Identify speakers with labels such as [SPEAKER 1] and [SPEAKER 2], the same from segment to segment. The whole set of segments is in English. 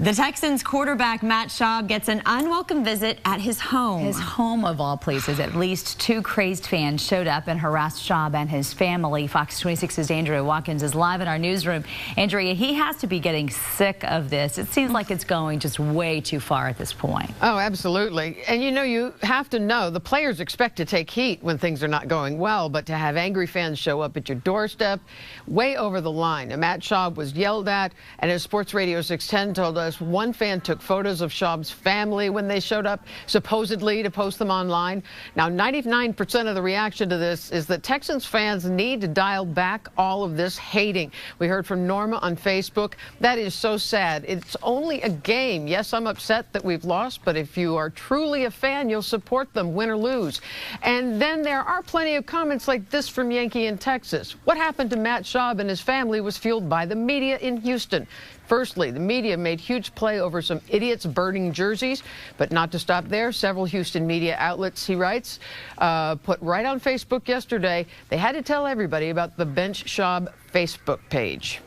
[SPEAKER 1] The Texans quarterback Matt Schaub gets an unwelcome visit at his home.
[SPEAKER 2] His home of all places. At least 2 crazed fans showed up and harassed Schaub and his family. Fox 26's Andrea Watkins is live in our newsroom. Andrea, he has to be getting sick of this. It seems like it's going just way too far at this point.
[SPEAKER 3] Oh, absolutely. And you have to know the players expect to take heat when things are not going well, but to have angry fans show up at your doorstep, way over the line. And Matt Schaub was yelled at, and as Sports Radio 610 told us, one fan took photos of Schaub's family when they showed up, supposedly to post them online. Now, 99% of the reaction to this is that Texans fans need to dial back all of this hating. We heard from Norma on Facebook. That is so sad. It's only a game. Yes, I'm upset that we've lost, but if you are truly a fan, you'll support them, win or lose. And then there are plenty of comments like this from Yankee in Texas. What happened to Matt Schaub and his family was fueled by the media in Houston. Firstly, the media made huge play over some idiots burning jerseys, but not to stop there. Several Houston media outlets, he writes, put right on Facebook yesterday, they had to tell everybody about the Bench Schaub Facebook page.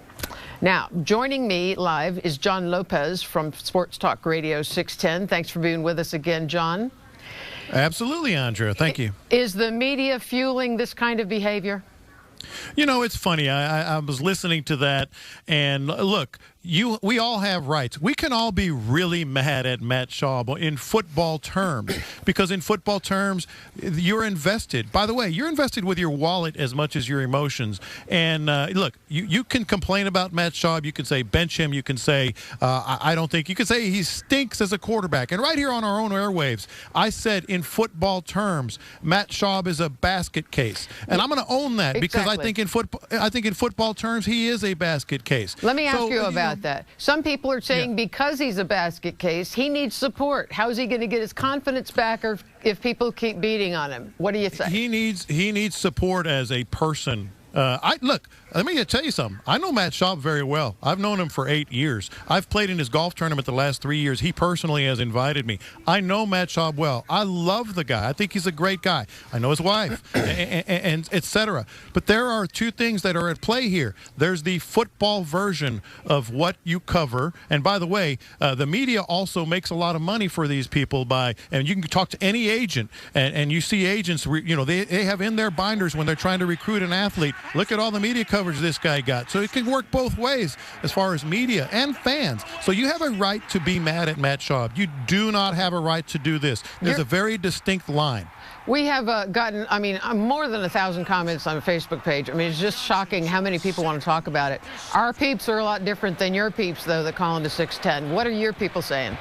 [SPEAKER 3] Now, joining me live is John Lopez from Sports Talk Radio 610. Thanks for being with us again, John.
[SPEAKER 4] Absolutely, Andrea. Thank you.
[SPEAKER 3] Is the media fueling this kind of behavior?
[SPEAKER 4] You know, it's funny. I was listening to that, and look, we all have rights. We can all be really mad at Matt Schaub in football terms, because in football terms, you're invested. By the way, you're invested with your wallet as much as your emotions. And look, you can complain about Matt Schaub. You can say bench him. You can say I don't think. You can say he stinks as a quarterback. And right here on our own airwaves, I said in football terms, Matt Schaub is a basket case, and I'm going to own that because I think in football terms he is a basket case.
[SPEAKER 3] Let me ask you about that. Some people are saying because he's a basket case, he needs support. How is he going to get his confidence back if people keep beating on him? What do you say?
[SPEAKER 4] He needs support as a person. Look, let me tell you something. I know Matt Schaub very well. I've known him for 8 years. I've played in his golf tournament the last 3 years. He personally has invited me. I know Matt Schaub well. I love the guy. I think he's a great guy. I know his wife, and et cetera. But there are 2 things that are at play here. There's the football version of what you cover. And by the way, the media also makes a lot of money for these people and you can talk to any agent, and you see agents, they have in their binders when they're trying to recruit an athlete, look at all the media coverage this guy got. So it can work both ways as far as media and fans. So you have a right to be mad at Matt Schaub. You do not have a right to do this. There's a very distinct line.
[SPEAKER 3] We have gotten, more than 1,000 comments on the Facebook page. It's just shocking how many people want to talk about it. Our peeps are a lot different than your peeps, though, that call into 610. What are your people saying?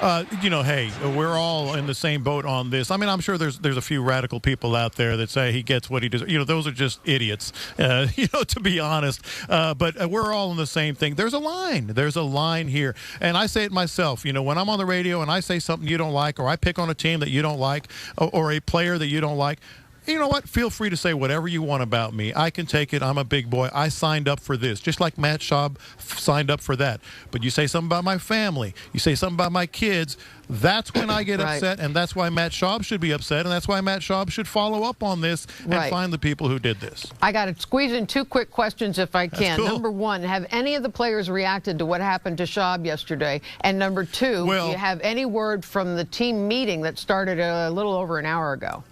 [SPEAKER 4] Hey, we're all in the same boat on this. I'm sure there's a few radical people out there that say he gets what he does. Those are just idiots, to be honest. But we're all in the same thing. There's a line. There's a line here. And I say it myself. When I'm on the radio and I say something you don't like, or I pick on a team that you don't like, or a player that you don't like, you know what? Feel free to say whatever you want about me. I can take it. I'm a big boy. I signed up for this, just like Matt Schaub signed up for that. But you say something about my family, you say something about my kids, that's when I get upset, and that's why Matt Schaub should be upset, and that's why Matt Schaub should follow up on this and find the people who did this.
[SPEAKER 3] I got to squeeze in 2 quick questions if I can.
[SPEAKER 4] Cool.
[SPEAKER 3] Number 1, have any of the players reacted to what happened to Schaub yesterday? And number 2, do you have any word from the team meeting that started a little over an hour ago?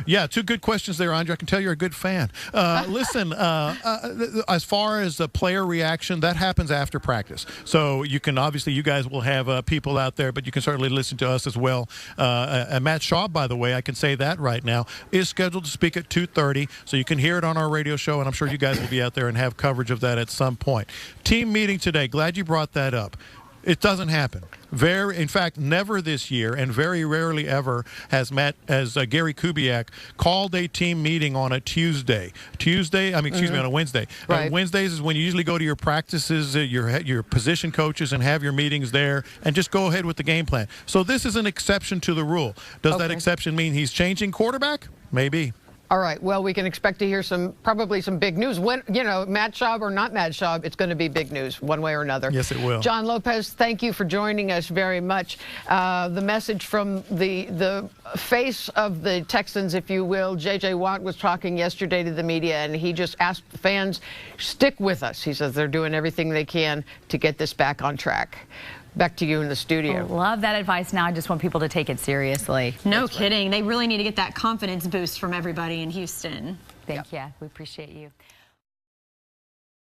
[SPEAKER 4] Yeah, 2 good questions there, Andre. I can tell you're a good fan. Listen, as far as the player reaction, that happens after practice. So you can obviously, you guys will have people out there, but you can certainly listen to us as well. Matt Schaub, by the way, I can say that right now, is scheduled to speak at 2:30, so you can hear it on our radio show, and I'm sure you guys will be out there and have coverage of that at some point. Team meeting today. Glad you brought that up. It doesn't happen. In fact, never this year, and very rarely ever has Gary Kubiak called a team meeting on a Tuesday. On a Wednesday.
[SPEAKER 3] Right.
[SPEAKER 4] Wednesdays is when you usually go to your practices, your position coaches, and have your meetings there, and just go ahead with the game plan. So this is an exception to the rule. Does that exception mean he's changing quarterback? Maybe.
[SPEAKER 3] All right. Well, we can expect to hear probably some big news. When, you know, Matt Schaub or not Matt Schaub, it's going to be big news one way or another.
[SPEAKER 4] Yes, it will.
[SPEAKER 3] John Lopez, thank you for joining us very much. The message from the face of the Texans, if you will, J.J. Watt, was talking yesterday to the media, and he just asked the fans, stick with us. He says they're doing everything they can to get this back on track. Back to you in the studio.
[SPEAKER 2] Love that advice. Now I just want people to take it seriously.
[SPEAKER 1] No kidding. They really need to get that confidence boost from everybody in Houston.
[SPEAKER 2] Thank you. We appreciate you.